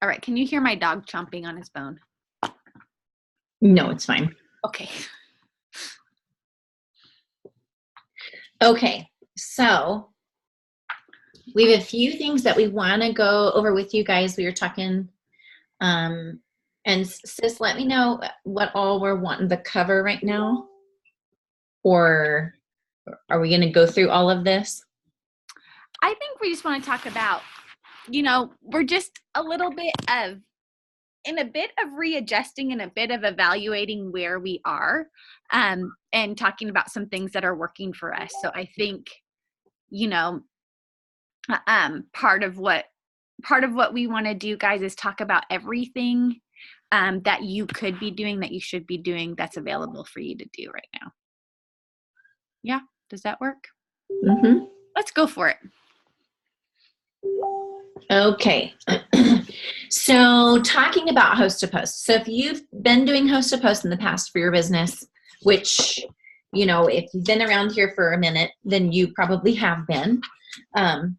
All right. Can you hear my dog chomping on his bone? No, it's fine. Okay. Okay. So we have a few things that we want to go over with you guys. We were talking, and sis, let me know what all we're wanting to cover right now. Or are we going to go through all of this? I think we just want to talk about, we're just a bit of readjusting and a bit of evaluating where we are, and talking about some things that are working for us. So I think, part of what we want to do, guys, is talk about everything that you could be doing, that you should be doing, that's available for you to do right now. Yeah, does that work? Mm-hmm. Let's go for it. Okay. So talking about host to post. So if you've been doing host to post in the past for your business, which, if you've been around here for a minute, then you probably have been. And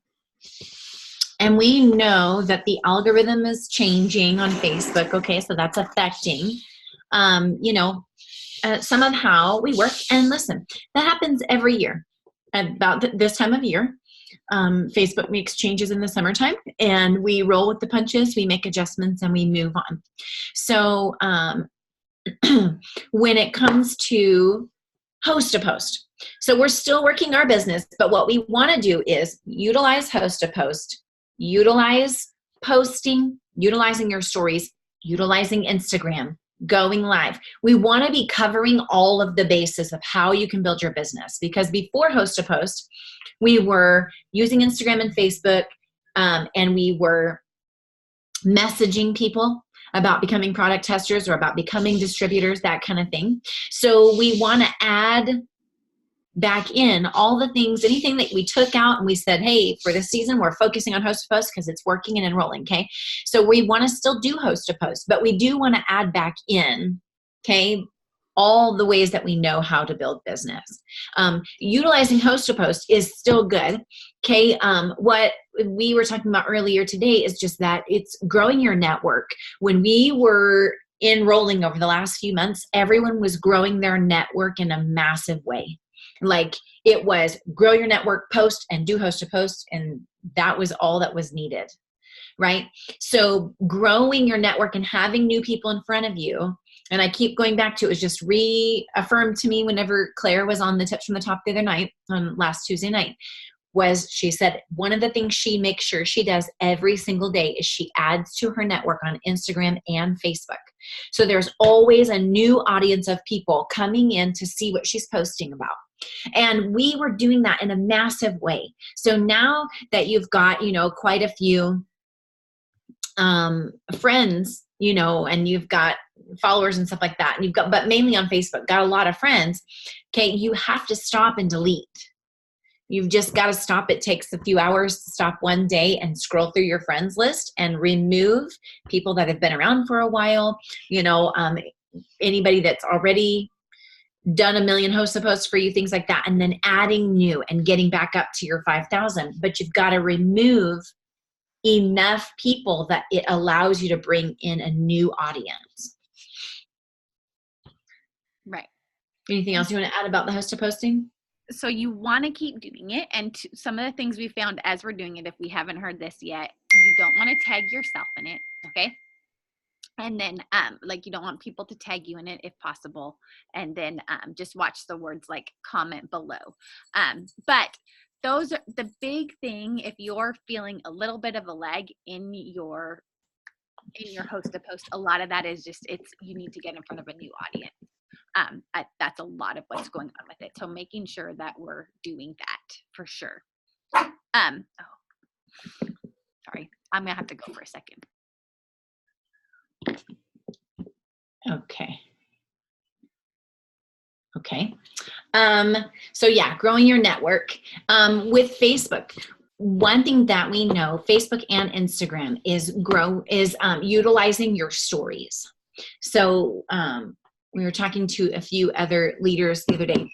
we know that the algorithm is changing on Facebook. Okay. So that's affecting, some of how we work. And listen, that happens every year at about this time of year. Facebook makes changes in the summertime, and we roll with the punches, we make adjustments, and we move on. So when it comes to host to post, so we're still working our business, but what we want to do is utilize host to post, utilize posting, utilizing your stories, utilizing Instagram, going live. We want to be covering all of the bases of how you can build your business, because before host to post, we were using Instagram and Facebook, and we were messaging people about becoming product testers or about becoming distributors, that kind of thing. So we want to add back in all the things, anything that we took out and we said, hey, for this season, we're focusing on host to post because it's working and enrolling. Okay. So we want to still do host to post, but we do want to add back in, okay, all the ways that we know how to build business. Utilizing host to post is still good. Okay. What we were talking about earlier today is just that it's growing your network. When we were enrolling over the last few months, everyone was growing their network in a massive way. Like it was grow your network, post, and do host to post. And that was all that was needed. Right. So growing your network and having new people in front of you. And I keep going back to, it was just reaffirmed to me whenever Claire was on the Tips from the Top the other night, on last Tuesday night, was she said one of the things she makes sure she does every single day is she adds to her network on Instagram and Facebook. So there's always a new audience of people coming in to see what she's posting about. And we were doing that in a massive way. So now that you've got, quite a few friends, and you've got followers and stuff like that, and you've got, but mainly on Facebook, got a lot of friends. Okay. You have to stop and delete. You've just got to stop. It takes a few hours to stop one day and scroll through your friends list and remove people that have been around for a while. Anybody that's already done 1 million host to posts for you, things like that, and then adding new and getting back up to your 5,000. But you've got to remove enough people that it allows you to bring in a new audience. Right. Anything else you want to add about the host to posting? So you want to keep doing it. And some of the things we found as we're doing it, if we haven't heard this yet, you don't want to tag yourself in it. Okay. And then, you don't want people to tag you in it if possible. And then just watch the words like comment below. But those are the big thing. If you're feeling a little bit of a lag in your host to post, a lot of that is just, you need to get in front of a new audience. That's a lot of what's going on with it. So making sure that we're doing that for sure. Sorry, I'm going to have to go for a second. Okay. So yeah, growing your network. With Facebook, one thing that we know, Facebook and Instagram is utilizing your stories. So we were talking to a few other leaders the other day,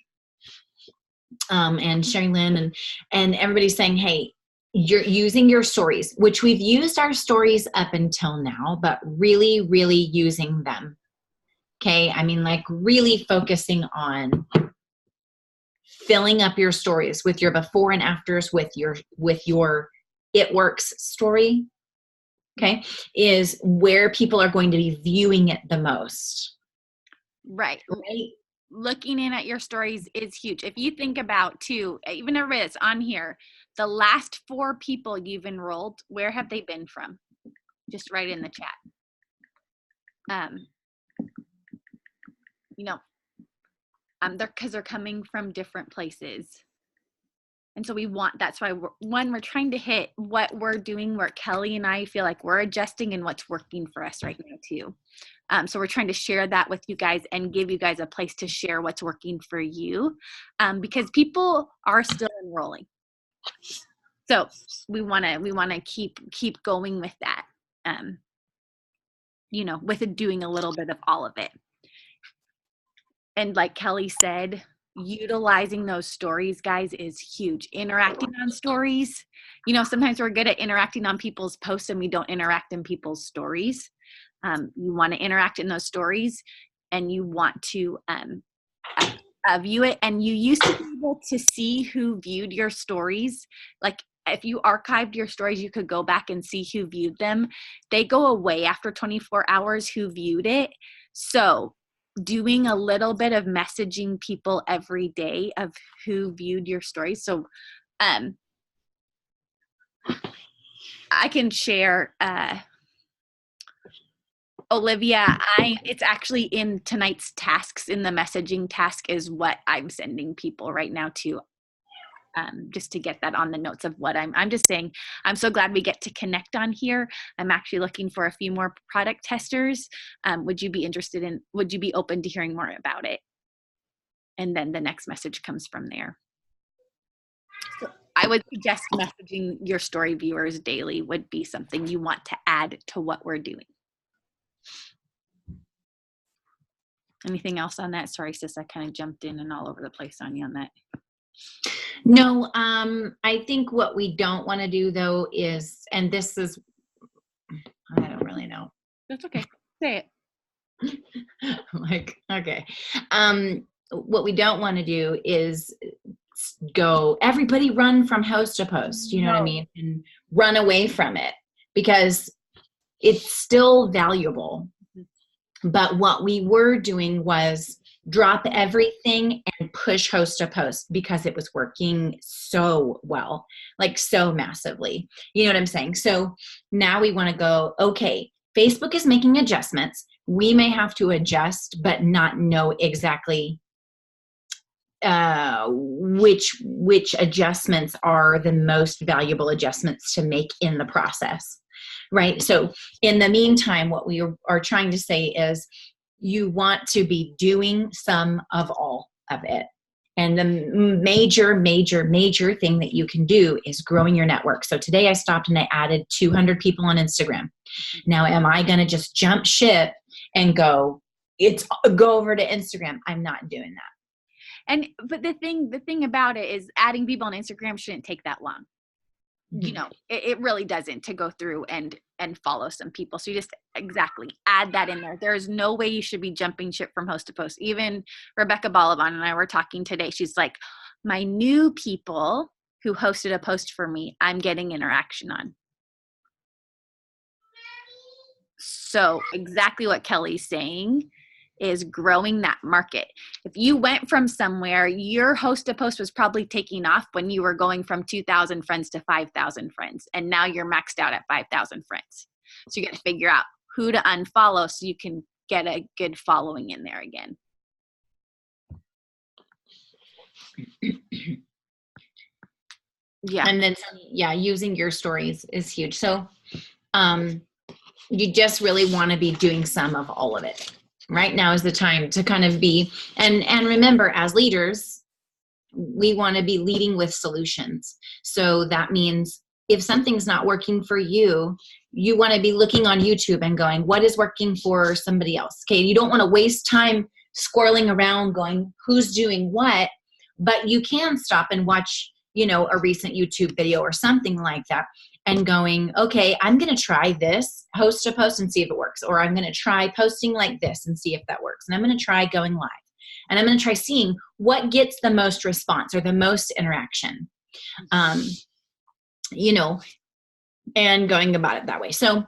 and Sherry Lynn and everybody's saying, hey, you're using your stories, which we've used our stories up until now, but really, really using them. Okay. I mean, like really focusing on filling up your stories with your before and afters, with your it works story. Okay. Is where people are going to be viewing it the most. Right. Right. Looking in at your stories is huge. If you think about too, even everybody that's on here, the last 4 people you've enrolled, where have they been from? Just write in the chat. They're because they're coming from different places. And so that's why we're trying to hit what we're doing, where Kelly and I feel like we're adjusting and what's working for us right now too. So we're trying to share that with you guys and give you guys a place to share what's working for you, because people are still enrolling. So we want to keep going with that, with it, doing a little bit of all of it. And like Kelly said, utilizing those stories, guys, is huge. Interacting on stories. Sometimes we're good at interacting on people's posts and we don't interact in people's stories. You want to interact in those stories, and you want to view it. And you used to be able to see who viewed your stories. Like if you archived your stories, you could go back and see who viewed them. They go away after 24 hours who viewed it. So doing a little bit of messaging people every day of who viewed your stories. So I can share, Olivia, it's actually in tonight's tasks, in the messaging task is what I'm sending people right now to, just to get that on the notes of what I'm just saying. I'm so glad we get to connect on here. I'm actually looking for a few more product testers. Would you be open to hearing more about it? And then the next message comes from there. So I would suggest messaging your story viewers daily would be something you want to add to what we're doing. Anything else on that? Sorry, sis, I kind of jumped in and all over the place on you on that. No, I think what we don't want to do though is, and this is, I don't really know. That's okay. Say it. Like, okay. What we don't want to do is go, everybody run from host to post, you know what I mean? And run away from it, because it's still valuable. But what we were doing was drop everything and push host to post, because it was working so well, like so massively. You know what I'm saying? So now we want to go, okay, Facebook is making adjustments. We may have to adjust, but not know exactly which adjustments are the most valuable adjustments to make in the process. Right. So in the meantime, what we are trying to say is you want to be doing some of all of it. And the major thing that you can do is growing your network. So today I stopped and I added 200 people on Instagram. Now, am I going to just jump ship and go over to Instagram? I'm not doing that. But the thing about it is, adding people on Instagram shouldn't take that long. It really doesn't, to go through and follow some people. So you just add that in there. There's no way you should be jumping ship from host to post. Even Rebecca Balaban and I were talking today. She's like, my new people who hosted a post for me, I'm getting interaction on. So exactly what Kelly's saying is growing that market. If you went from somewhere, your host to post was probably taking off when you were going from 2,000 friends to 5,000 friends. And now you're maxed out at 5,000 friends. So you got to figure out who to unfollow so you can get a good following in there again. Yeah. And then, using your stories is huge. So you just really want to be doing some of all of it. Right now is the time to kind of be, and remember, as leaders, we want to be leading with solutions. So that means if something's not working for you, you want to be looking on YouTube and going, what is working for somebody else? Okay. You don't want to waste time squirreling around going, who's doing what, but you can stop and watch, a recent YouTube video or something like that, and going, okay, I'm going to try this host to post and see if it works. Or I'm going to try posting like this and see if that works. And I'm going to try going live. And I'm going to try seeing what gets the most response or the most interaction, and going about it that way. So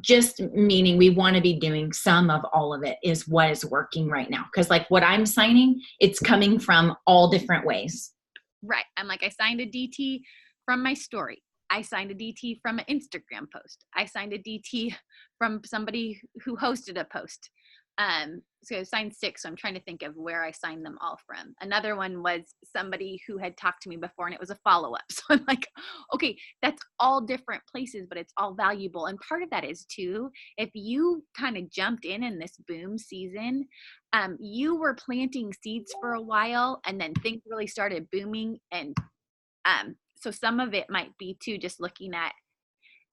just meaning we want to be doing some of all of it is what is working right now. Because like what I'm signing, it's coming from all different ways. Right. I'm like, I signed a DT from my story. I signed a DT from an Instagram post. I signed a DT from somebody who hosted a post. So I signed 6. So I'm trying to think of where I signed them all from. Another one was somebody who had talked to me before and it was a follow-up. So I'm like, okay, that's all different places, but it's all valuable. And part of that is too, if you kind of jumped in this boom season, you were planting seeds for a while and then things really started booming. And so some of it might be too, just looking at,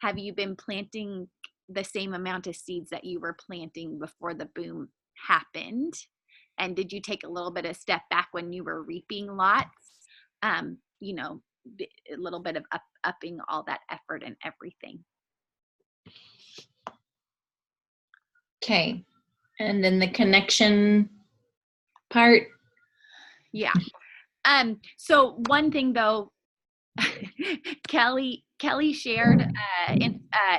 have you been planting the same amount of seeds that you were planting before the boom happened? And did you take a little bit of step back when you were reaping lots? A little bit of upping all that effort and everything. Okay. And then the connection part. Yeah. So one thing though, Kelly shared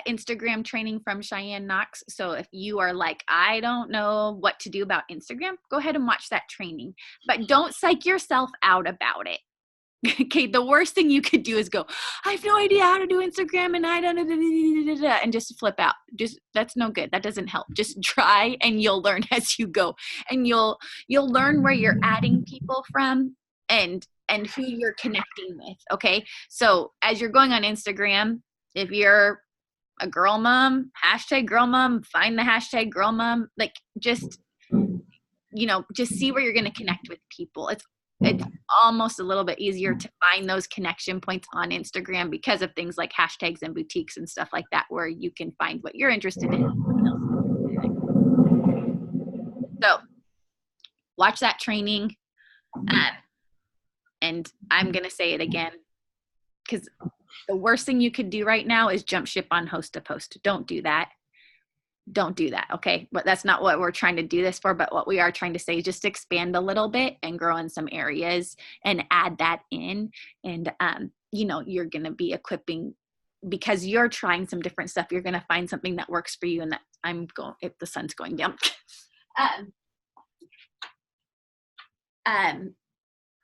Instagram training from Cheyenne Knox. So if you are like, I don't know what to do about Instagram, go ahead and watch that training. But don't psych yourself out about it. Okay, the worst thing you could do is go, I have no idea how to do Instagram and I don't know, and just flip out. That's no good. That doesn't help. Just try and you'll learn as you go. And you'll learn where you're adding people from and who you're connecting with. Okay. So as you're going on Instagram, if you're a girl mom, hashtag girl mom, find the hashtag girl mom, like just see where you're going to connect with people. It's almost a little bit easier to find those connection points on Instagram because of things like hashtags and boutiques and stuff like that, where you can find what you're interested in. So watch that training. And I'm going to say it again, because the worst thing you could do right now is jump ship on host to post. Don't do that. Don't do that. Okay. But that's not what we're trying to do this for. But what we are trying to say is just expand a little bit and grow in some areas and add that in. And, you're going to be equipping, because you're trying some different stuff. You're going to find something that works for you. And that if the sun's going down,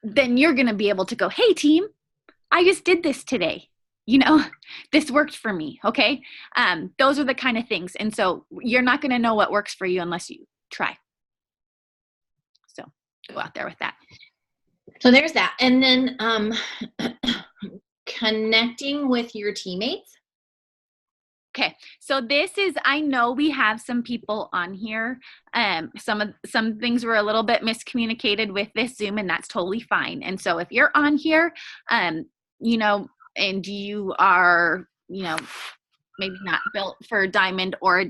then you're going to be able to go, hey team, I just did this today. This worked for me. Okay. Those are the kind of things. And so you're not going to know what works for you unless you try. So go out there with that. So there's that. And then, connecting with your teammates. Okay. So I know we have some people on here. Some things were a little bit miscommunicated with this Zoom, and that's totally fine. And so if you're on here, and you are, maybe not built for a diamond or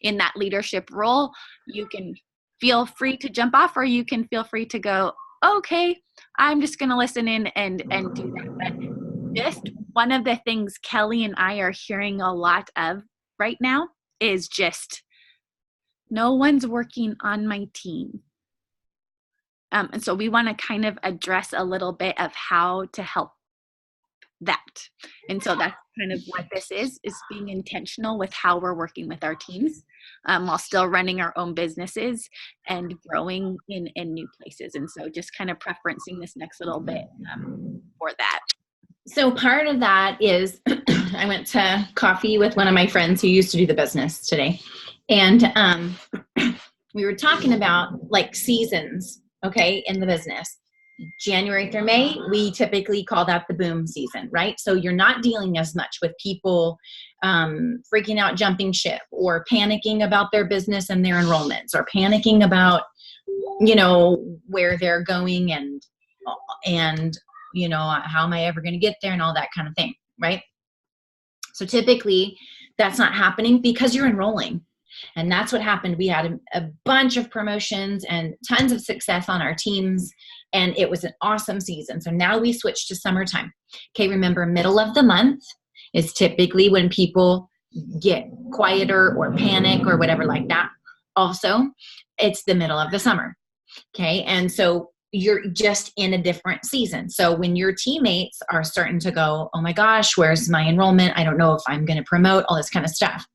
in that leadership role, you can feel free to jump off, or you can feel free to go, okay, I'm just going to listen in and do that. But just one of the things Kelly and I are hearing a lot of right now is just, no one's working on my team. And so we want to kind of address a little bit of how to help that. And so that's kind of what this is being intentional with how we're working with our teams, while still running our own businesses and growing in new places. And so just kind of preferencing this next little bit for that. So part of that is I went to coffee with one of my friends who used to do the business today. And we were talking about like seasons, okay, in the business. January through May, we typically call that the boom season, right? So you're not dealing as much with people freaking out, jumping ship, or panicking about their business and their enrollments, or panicking about, where they're going and how am I ever going to get there and all that kind of thing, right? So typically that's not happening because you're enrolling. And that's what happened. We had a bunch of promotions and tons of success on our teams and it was an awesome season. So now we switched to summertime. Okay, remember, middle of the month is typically when people get quieter or panic or whatever like that. Also, it's the middle of the summer. Okay, and so you're just in a different season. So when your teammates are starting to go, oh my gosh, where's my enrollment? I don't know if I'm going to promote, all this kind of stuff.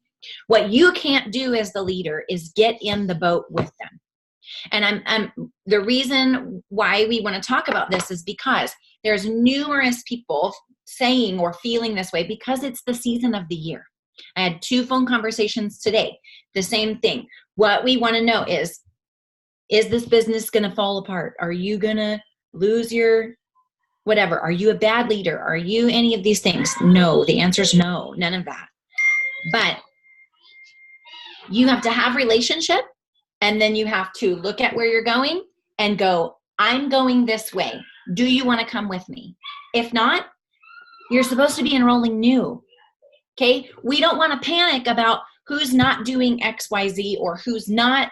What you can't do as the leader is get in the boat with them. And I'm the reason why we want to talk about this is because there's numerous people saying or feeling this way because it's the season of the year. I had 2 phone conversations today. The same thing. What we want to know is this business going to fall apart? Are you going to lose your whatever? Are you a bad leader? Are you any of these things? No, the answer is no, none of that. But you have to have relationship, and then you have to look at where you're going and go, I'm going this way. Do you want to come with me? If not, you're supposed to be enrolling new. Okay? We don't want to panic about who's not doing XYZ or who's not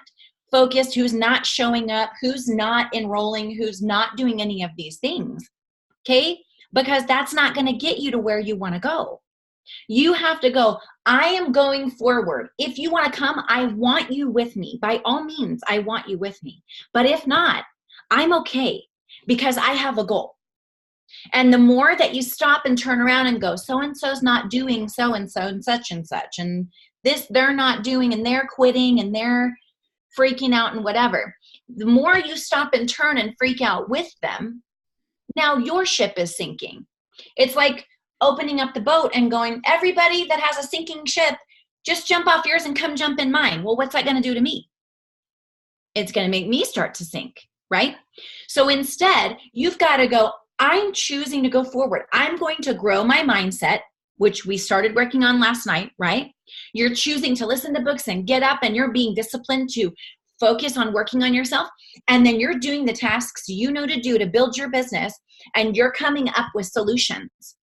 focused, who's not showing up, who's not enrolling, who's not doing any of these things. Okay? Because that's not going to get you to where you want to go. You have to go, I am going forward. If you want to come, I want you with me. By all means, I want you with me. But if not, I'm okay because I have a goal. And the more that you stop and turn around and go, so-and-so's not doing so-and-so and such, and this they're not doing, and they're quitting, and they're freaking out and whatever. The more you stop and turn and freak out with them, now your ship is sinking. It's like opening up the boat and going, everybody that has a sinking ship, just jump off yours and come jump in mine. Well, what's that going to do to me? It's going to make me start to sink, right? So instead, you've got to go, I'm choosing to go forward. I'm going to grow my mindset, which we started working on last night, right? You're choosing to listen to books and get up, and you're being disciplined to focus on working on yourself. And then you're doing the tasks you know to do to build your business, and you're coming up with solutions.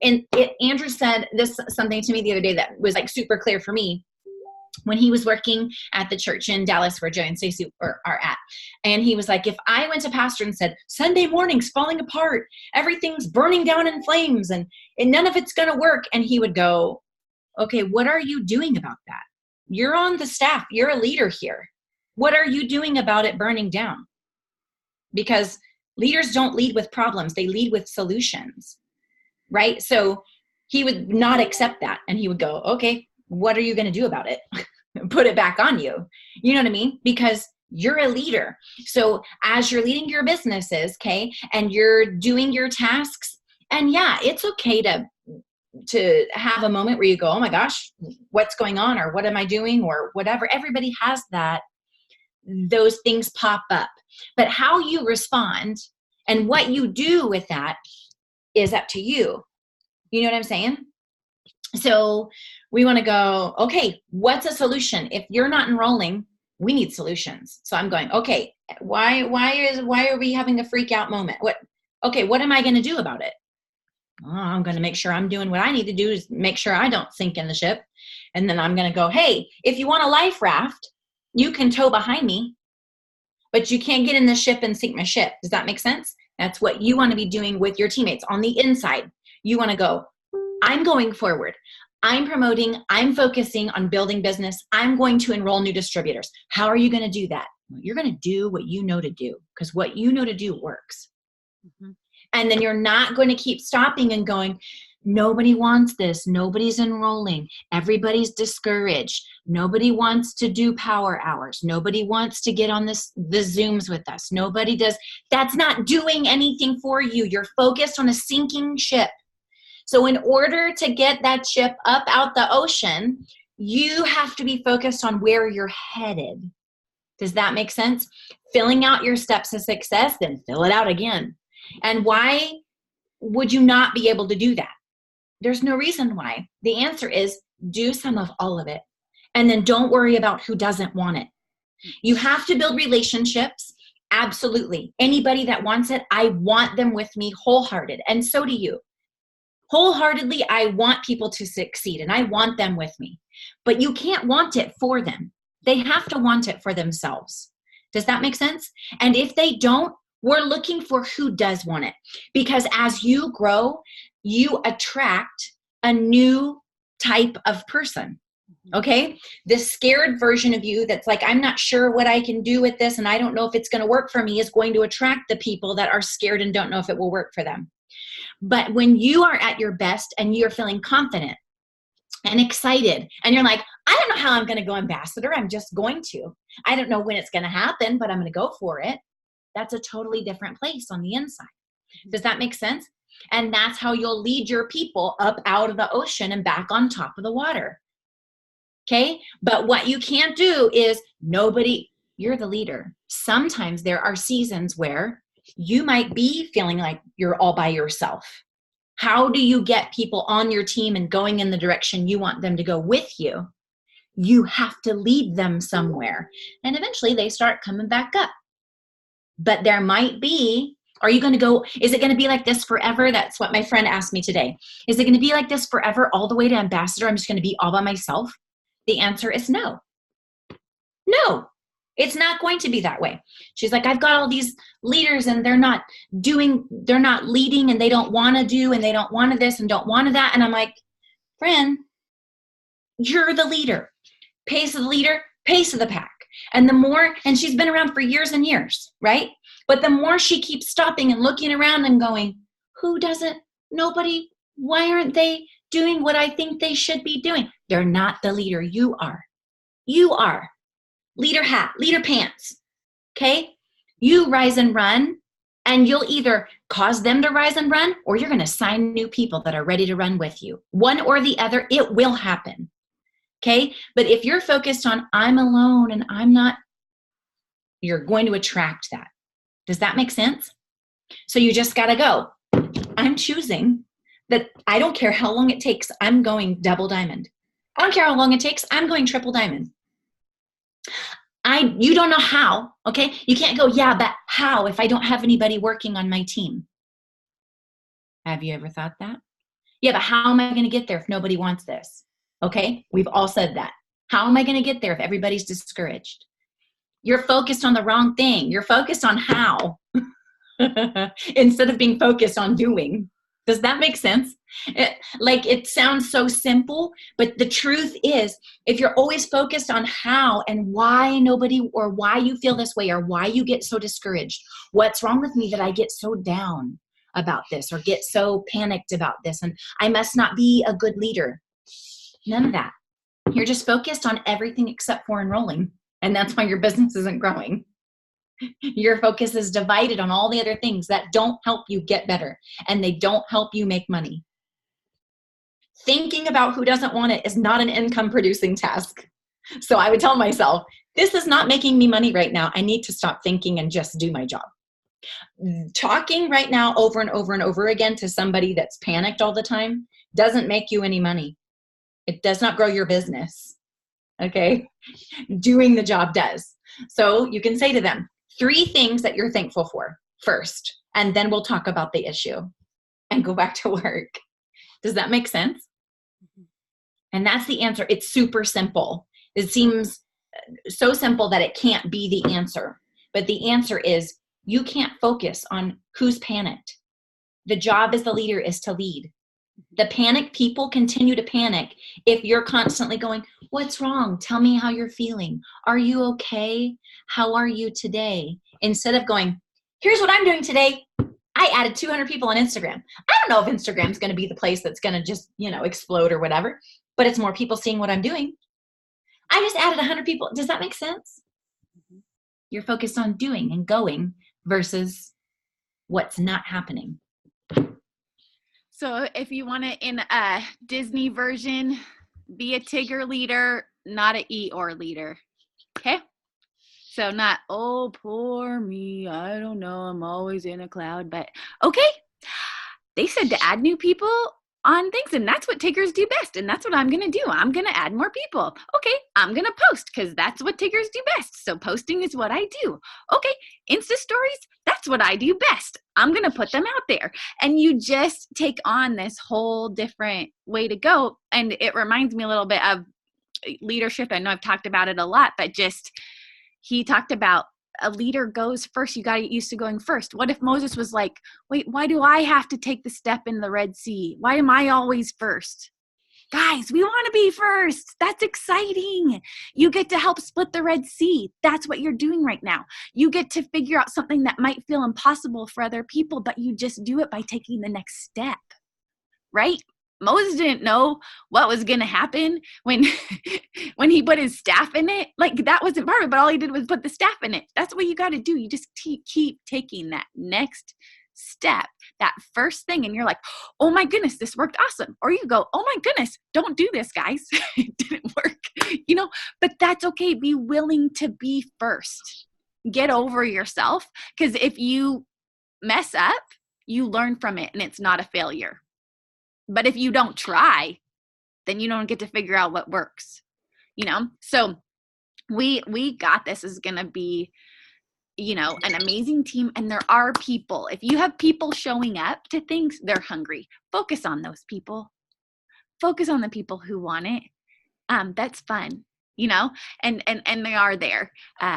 And Andrew said this something to me the other day that was like super clear for me when he was working at the church in Dallas where Joe and Stacey are at. And he was like, if I went to pastor and said, Sunday morning's falling apart, everything's burning down in flames, and none of it's going to work. And he would go, okay, what are you doing about that? You're on the staff. You're a leader here. What are you doing about it burning down? Because leaders don't lead with problems. They lead with solutions. Right? So he would not accept that. And he would go, okay, what are you going to do about it? Put it back on you. You know what I mean? Because you're a leader. So as you're leading your businesses, okay, and you're doing your tasks, and yeah, it's okay to have a moment where you go, oh my gosh, what's going on? Or what am I doing? Or whatever. Everybody has that. Those things pop up. But how you respond and what you do with that is up to you. You know what I'm saying? So we want to go, okay, what's a solution? If you're not enrolling, we need solutions. So I'm going, okay, why are we having a freak out moment? What am I going to do about it? Oh, I'm going to make sure I'm doing what I need to do is make sure I don't sink in the ship. And then I'm going to go, hey, if you want a life raft, you can tow behind me, but you can't get in the ship and sink my ship. Does that make sense? That's what you want to be doing with your teammates on the inside. You want to go, I'm going forward. I'm promoting. I'm focusing on building business. I'm going to enroll new distributors. How are you going to do that? Well, you're going to do what you know to do, because what you know to do works. Mm-hmm. And then you're not going to keep stopping and going, nobody wants this. Nobody's enrolling. Everybody's discouraged. Nobody wants to do power hours. Nobody wants to get on the Zooms with us. Nobody does. That's not doing anything for you. You're focused on a sinking ship. So in order to get that ship up out the ocean, you have to be focused on where you're headed. Does that make sense? Filling out your steps to success, then fill it out again. And why would you not be able to do that? There's no reason why. The answer is do some of all of it. And then don't worry about who doesn't want it. You have to build relationships. Absolutely. Anybody that wants it, I want them with me wholehearted. And so do you. Wholeheartedly, I want people to succeed and I want them with me. But you can't want it for them. They have to want it for themselves. Does that make sense? And if they don't, We're looking for who does want it, because as you grow, you attract a new type of person. Okay. This scared version of you that's like, I'm not sure what I can do with this, and I don't know if it's going to work for me, is going to attract the people that are scared and don't know if it will work for them. But when you are at your best and you're feeling confident and excited, and you're like, I don't know how I'm going to go ambassador. I'm just going to. I don't know when it's going to happen, but I'm going to go for it. That's a totally different place on the inside. Does that make sense? And that's how you'll lead your people up out of the ocean and back on top of the water. Okay. But what you can't do is you're the leader. Sometimes there are seasons where you might be feeling like you're all by yourself. How do you get people on your team and going in the direction you want them to go with you? You have to lead them somewhere. And eventually they start coming back up. But there might be, is it going to be like this forever? That's what my friend asked me today. Is it going to be like this forever, all the way to ambassador? I'm just going to be all by myself? The answer is no. No, it's not going to be that way. She's like, I've got all these leaders and they're not leading, and they don't want to do, and they don't want to this and don't want to that. And I'm like, friend, you're the leader. Pace of the leader, pace of the pack. And she's been around for years and years, right? But the more she keeps stopping and looking around and going, who doesn't? Nobody. Why aren't they doing what I think they should be doing? They're not the leader. You are. You are. Leader hat, leader pants. Okay? You rise and run, and you'll either cause them to rise and run, or you're going to sign new people that are ready to run with you. One or the other, it will happen. Okay? But if you're focused on, I'm alone and I'm not, you're going to attract that. Does that make sense? So you just got to go. I'm choosing that. I don't care how long it takes. I'm going double diamond. I don't care how long it takes. I'm going triple diamond. You don't know how, okay? You can't go, yeah, but how if I don't have anybody working on my team? Have you ever thought that? Yeah, but how am I going to get there if nobody wants this? Okay, we've all said that. How am I going to get there if everybody's discouraged? You're focused on the wrong thing. You're focused on how instead of being focused on doing. Does that make sense? It sounds so simple, but the truth is, if you're always focused on how and why nobody, or why you feel this way, or why you get so discouraged, what's wrong with me that I get so down about this, or get so panicked about this, and I must not be a good leader. None of that. You're just focused on everything except for enrolling, and that's why your business isn't growing. Your focus is divided on all the other things that don't help you get better, and they don't help you make money. Thinking about who doesn't want it is not an income producing task. So I would tell myself, this is not making me money right now. I need to stop thinking and just do my job. Talking right now over and over and over again to somebody that's panicked all the time doesn't make you any money. It does not grow your business. Okay? Doing the job does. So you can say to them, 3 things that you're thankful for first, and then we'll talk about the issue and go back to work. Does that make sense? And that's the answer. It's super simple. It seems so simple that it can't be the answer. But the answer is, you can't focus on who's panicked. The job as the leader is to lead. The panicked people continue to panic if you're constantly going, what's wrong? Tell me how you're feeling. Are you okay? How are you today? Instead of going, here's what I'm doing today. I added 200 people on Instagram. I don't know if Instagram's going to be the place that's going to just, explode or whatever, but it's more people seeing what I'm doing. I just added 100 people. Does that make sense? You're focused on doing and going versus what's not happening. So if you want to, in a Disney version, be a Tigger leader, not a Eeyore leader. Okay? So not, oh, poor me, I don't know, I'm always in a cloud. But okay, they said to add new people on things, and that's what Tiggers do best, and that's what I'm going to do. I'm going to add more people. Okay, I'm going to post because that's what Tiggers do best. So posting is what I do. Okay, Insta stories, that's what I do best. I'm going to put them out there. And you just take on this whole different way to go. And it reminds me a little bit of leadership. I know I've talked about it a lot, but just he talked about a leader goes first, you got to get used to going first. What if Moses was like, wait, why do I have to take the step in the Red Sea? Why am I always first? Guys, we want to be first. That's exciting. You get to help split the Red Sea. That's what you're doing right now. You get to figure out something that might feel impossible for other people, but you just do it by taking the next step, right? Moses didn't know what was going to happen when when he put his staff in it. Like, that wasn't part of it, but all he did was put the staff in it. That's what you got to do. You just keep taking that next step, that first thing, and you're like, oh my goodness, this worked awesome. Or you go, oh my goodness, don't do this, guys. It didn't work, but that's okay. Be willing to be first. Get over yourself, because if you mess up, you learn from it and it's not a failure. But if you don't try, then you don't get to figure out what works, So we got this. Is going to be, an amazing team. And there are people. If you have people showing up to things, they're hungry. Focus on those people. Focus on the people who want it. That's fun, and they are there.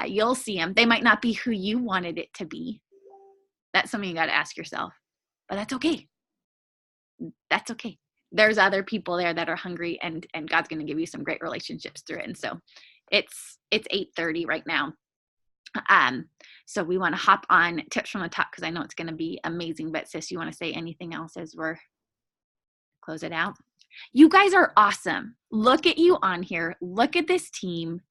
You'll see them. They might not be who you wanted it to be. That's something you got to ask yourself. But that's okay. That's okay. There's other people there that are hungry, and God's going to give you some great relationships through it. And so it's 8:30 right now. So we want to hop on tips from the top, because I know it's going to be amazing. But sis, you want to say anything else as we're close it out? You guys are awesome. Look at you on here. Look at this team.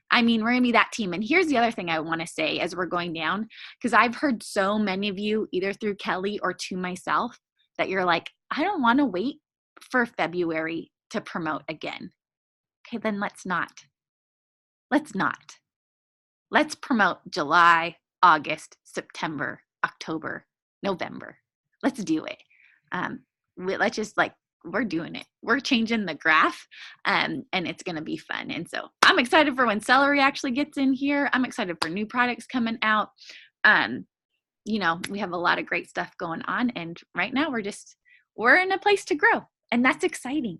I mean, we're going to be that team. And here's the other thing I want to say as we're going down, because I've heard so many of you, either through Kelly or to myself, that you're like, I don't want to wait for February to promote again. Okay, then let's not. Let's promote July, August, September, October, November. Let's do it. Let's just we're doing it. We're changing the graph, and it's going to be fun. And so I'm excited for when celery actually gets in here. I'm excited for new products coming out. We have a lot of great stuff going on. And right now we're in a place to grow. And that's exciting.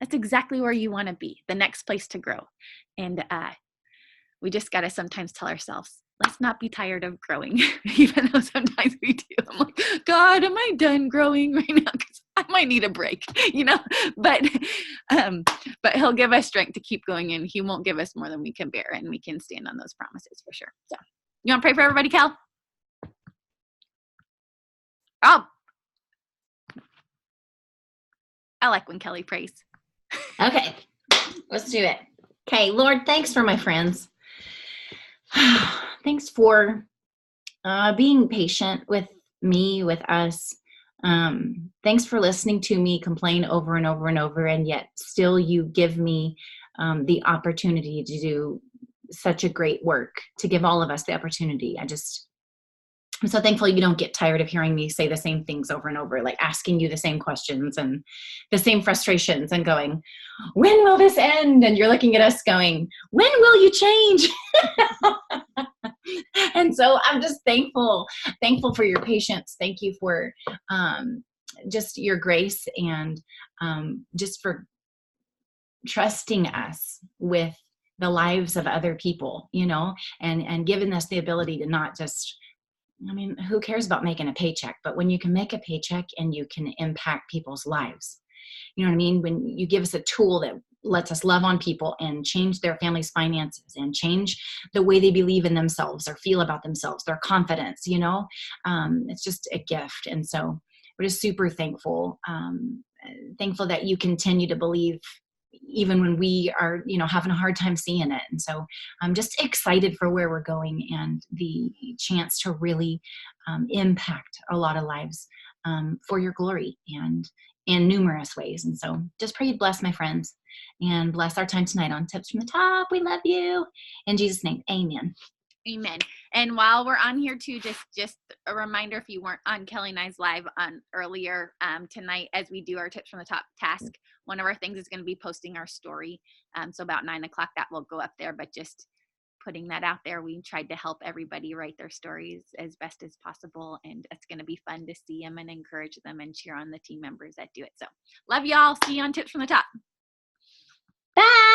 That's exactly where you want to be, the next place to grow. And we just got to sometimes tell ourselves, let's not be tired of growing, even though sometimes we do. I'm like, God, am I done growing right now? Because I might need a break, but he'll give us strength to keep going, and he won't give us more than we can bear, and we can stand on those promises for sure. So you want to pray for everybody, Cal? Oh, I like when Kelly prays. Okay, let's do it. Okay, Lord, thanks for my friends. Thanks for being patient with me, with us. Thanks for listening to me complain over and over and over, and yet still you give me the opportunity to do such a great work, to give all of us the opportunity. I'm so thankful you don't get tired of hearing me say the same things over and over, like asking you the same questions and the same frustrations and going, when will this end? And you're looking at us going, when will you change? And so I'm just thankful for your patience. Thank you for just your grace, and just for trusting us with the lives of other people, and giving us the ability to not just, who cares about making a paycheck? But when you can make a paycheck and you can impact people's lives, you know what I mean? When you give us a tool that lets us love on people and change their family's finances and change the way they believe in themselves or feel about themselves, their confidence, it's just a gift. And so we're just super thankful that you continue to believe even when we are, having a hard time seeing it. And so I'm just excited for where we're going and the chance to really impact a lot of lives for your glory and in numerous ways. And so just pray you bless my friends and bless our time tonight on Tips from the Top. We love you. In Jesus' name, amen. Amen. And while we're on here too, just a reminder, if you weren't on Kelly and I's live on earlier tonight, as we do our Tips from the Top task, one of our things is going to be posting our story. So about 9:00 that will go up there, but just putting that out there. We tried to help everybody write their stories as best as possible. And it's going to be fun to see them and encourage them and cheer on the team members that do it. So love y'all. See you on Tips from the Top. Bye.